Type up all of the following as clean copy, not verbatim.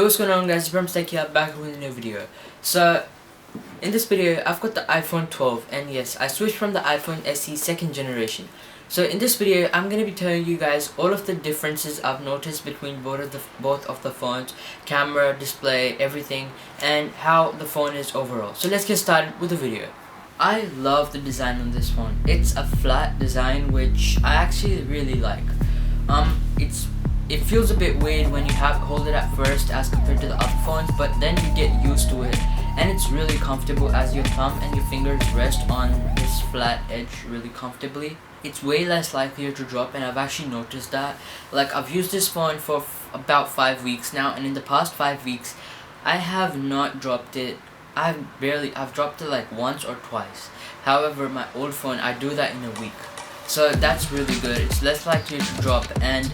what's going on, guys? It's here back with a new video. So in this video I've got the iPhone 12, and yes, I switched from the iPhone SE 2nd generation. So in this video I'm gonna be telling you guys all of the differences I've noticed between both of the phones, camera, display, everything, and how the phone is overall. So let's get started with the video. I love the design on this phone. It's a flat design which I actually really like. It feels a bit weird when you hold it at first as compared to the other phones, but then you get used to it, and it's really comfortable as your thumb and your fingers rest on this flat edge really comfortably. It's way less likely to drop, and I've actually noticed that. Like, I've used this phone for about 5 weeks now, and in the past 5 weeks I have not dropped it. I've dropped it like once or twice. However, my old phone, I do that in a week, so that's really good. It's less likely to drop, and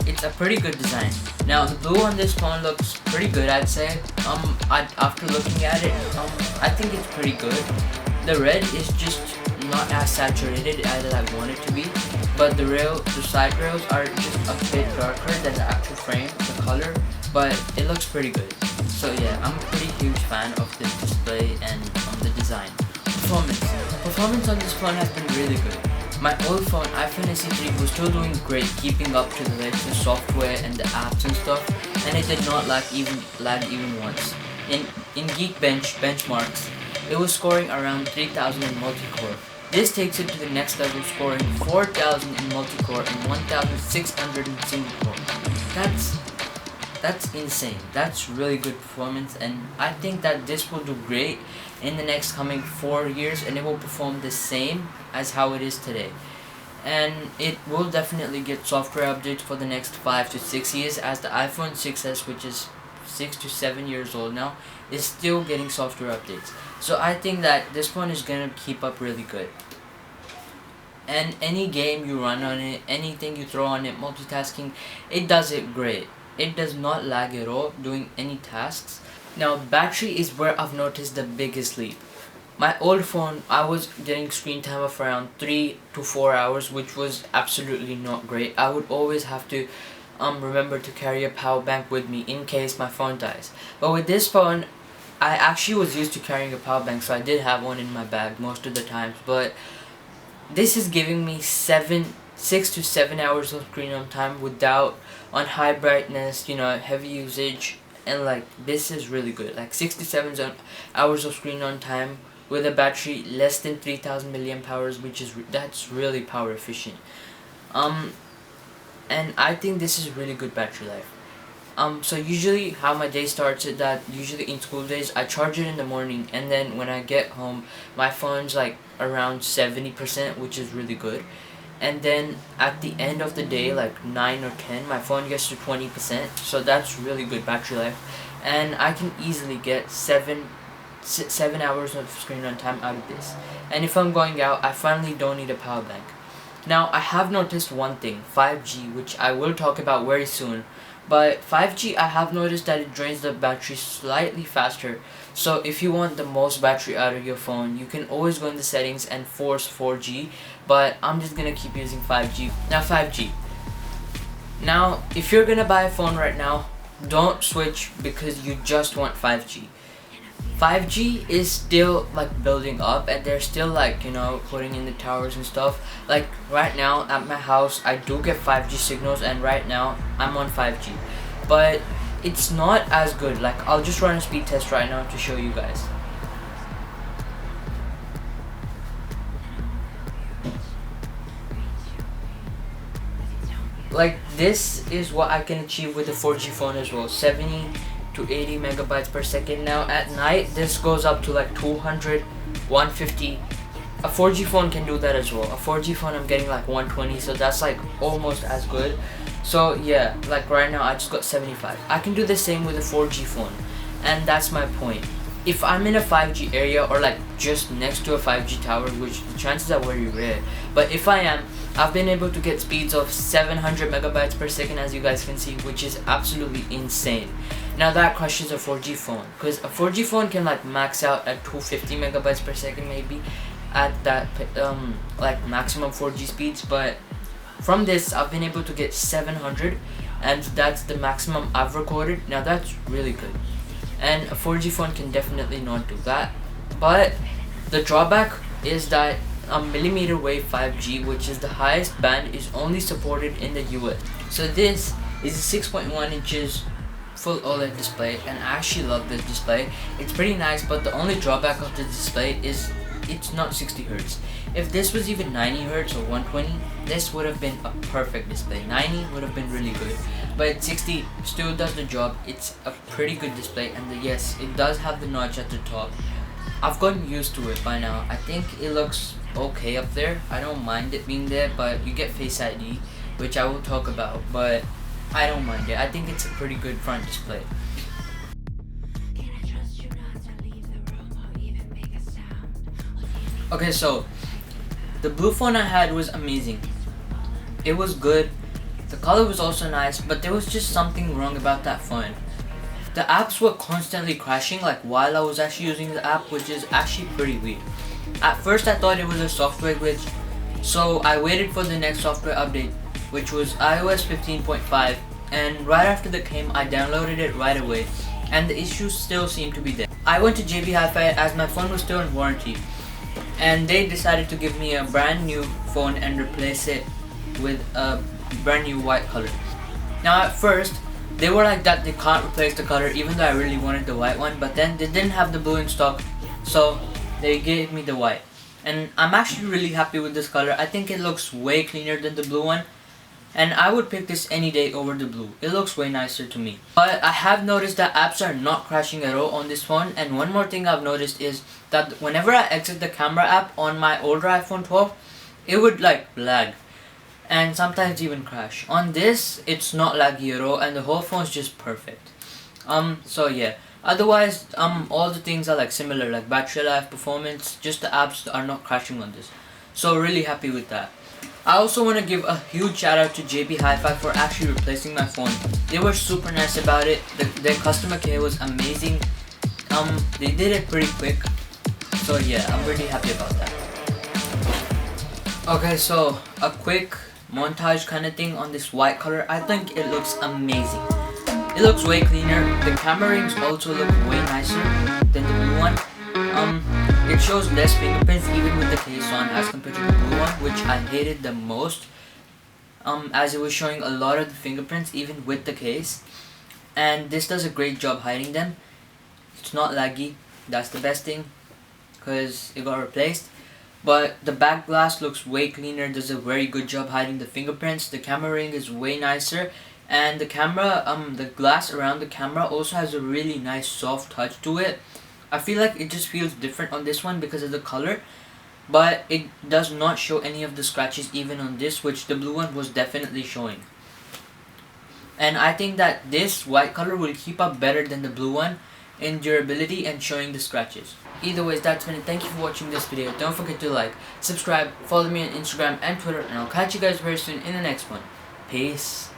it's a pretty good design. Now the blue on this phone looks pretty good, I'd say. After looking at it, I think it's pretty good. The red is just not as saturated as I want it to be, but the side rails are just a bit darker than the actual frame, the color, but it looks pretty good. So yeah, I'm a pretty huge fan of the display and the design. Performance on this phone has been really good. My old phone, iPhone SE 3, was still doing great, keeping up to the latest software and the apps and stuff, and it did not lag even once. In Geekbench benchmarks, it was scoring around 3000 in multi-core. This takes it to the next level, scoring 4000 in multi-core and 1600 in single-core. That's insane. That's really good performance, and I think that this will do great in the next coming 4 years, and it will perform the same as how it is today. And it will definitely get software updates for the next 5 to 6 years, as the iPhone 6s, which is 6 to 7 years old now, is still getting software updates. So I think that this phone is gonna keep up really good. And any game you run on it, anything you throw on it, multitasking, it does it great. It does not lag at all doing any tasks. Now battery is where I've noticed the biggest leap. My old phone, I was getting screen time of around 3 to 4 hours, which was absolutely not great. I would always have to remember to carry a power bank with me in case my phone dies. But with this phone, I actually was used to carrying a power bank, so I did have one in my bag most of the times, but this is giving me 6 to 7 hours of screen on time on high brightness, heavy usage, and like this is really good. Like 6 to 7 hours of screen on time with a battery less than 3000 milliamp hours, that's really power efficient. And I think this is really good battery life. So usually how my day starts is that usually in school days I charge it in the morning, and then when I get home my phone's like around 70%, which is really good. And then at the end of the day, like 9 or 10, my phone gets to 20%, so that's really good battery life, and I can easily get 7 hours of screen on time out of this. And if I'm going out, I finally don't need a power bank. Now I have noticed one thing, 5G, which I will talk about very soon. But 5G, I have noticed that it drains the battery slightly faster. So if you want the most battery out of your phone, you can always go in the settings and force 4G. But I'm just gonna keep using 5G. Now 5G. Now if you're gonna buy a phone right now, don't switch because you just want 5G. 5G is still like building up, and they're still like putting in the towers and stuff. Like right now at my house I do get 5G signals, and right now I'm on 5G, but it's not as good. Like I'll just run a speed test right now to show you guys. Like this is what I can achieve with the 4G phone as well, 70 to 80 megabytes per second. Now at night this goes up to like 200, 150. A 4G phone can do that as well. A 4G phone I'm getting like 120, so that's like almost as good. So yeah, like right now I just got 75. I can do the same with a 4G phone, and that's my point. If I'm in a 5G area or like just next to a 5G tower, which the chances are very rare, but if I am, I've been able to get speeds of 700 megabytes per second, as you guys can see, which is absolutely insane. Now that crushes a 4G phone, because a 4G phone can like max out at 250 megabytes per second maybe at that like maximum 4G speeds, but from this I've been able to get 700, and that's the maximum I've recorded. Now that's really good, and a 4G phone can definitely not do that. But the drawback is that a millimeter wave 5G, which is the highest band, is only supported in the US. So this is a 6.1 inches full OLED display, and I actually love this display. It's pretty nice, but the only drawback of the display is it's not 60 Hz. If this was even 90 Hz or 120, this would have been a perfect display. 90 would have been really good, but 60 still does the job. It's a pretty good display, and yes, it does have the notch at the top. I've gotten used to it by now. I think it looks okay up there. I don't mind it being there, but you get Face ID, which I will talk about, but I don't mind it. I think it's a pretty good front display. Okay, so the blue phone I had was amazing. It was good. The color was also nice, but there was just something wrong about that phone. The apps were constantly crashing, like while I was actually using the app, which is actually pretty weird. At first I thought it was a software glitch, so I waited for the next software update, which was iOS 15.5, and right after that came, I downloaded it right away, and the issues still seemed to be there. I went to JB Hi-Fi as my phone was still in warranty, and they decided to give me a brand new phone and replace it with a brand new white color. Now at first, they were like that they can't replace the color, even though I really wanted the white one, but then they didn't have the blue in stock, so they gave me the white. And I'm actually really happy with this color. I think it looks way cleaner than the blue one, and I would pick this any day over the blue. It looks way nicer to me. But I have noticed that apps are not crashing at all on this phone, and one more thing I've noticed is that whenever I exit the camera app on my older iPhone 12, it would like lag and sometimes even crash. On this, it's not laggy at all, and the whole phone's just perfect. So yeah. Otherwise, all the things are like similar, like battery life, performance, just the apps are not crashing on this. So really happy with that. I also want to give a huge shout out to JB Hi-Fi for actually replacing my phone. They were super nice about it. Their customer care was amazing. They did it pretty quick. So yeah, I'm really happy about that. Okay, so a quick montage kind of thing on this white color. I think it looks amazing. It looks way cleaner. The camera rings also look way nicer than the blue one. It shows less fingerprints even with the case on as compared to the blue one, which I hated the most. As it was showing a lot of the fingerprints even with the case. And this does a great job hiding them. It's not laggy. That's the best thing, because it got replaced. But the back glass looks way cleaner. Does a very good job hiding the fingerprints. The camera ring is way nicer. And the camera, the glass around the camera also has a really nice soft touch to it. I feel like it just feels different on this one because of the color, but it does not show any of the scratches even on this, which the blue one was definitely showing. And I think that this white color will keep up better than the blue one in durability and showing the scratches. Either ways, that's been it. Thank you for watching this video. Don't forget to like, subscribe, follow me on Instagram and Twitter, and I'll catch you guys very soon in the next one. Peace.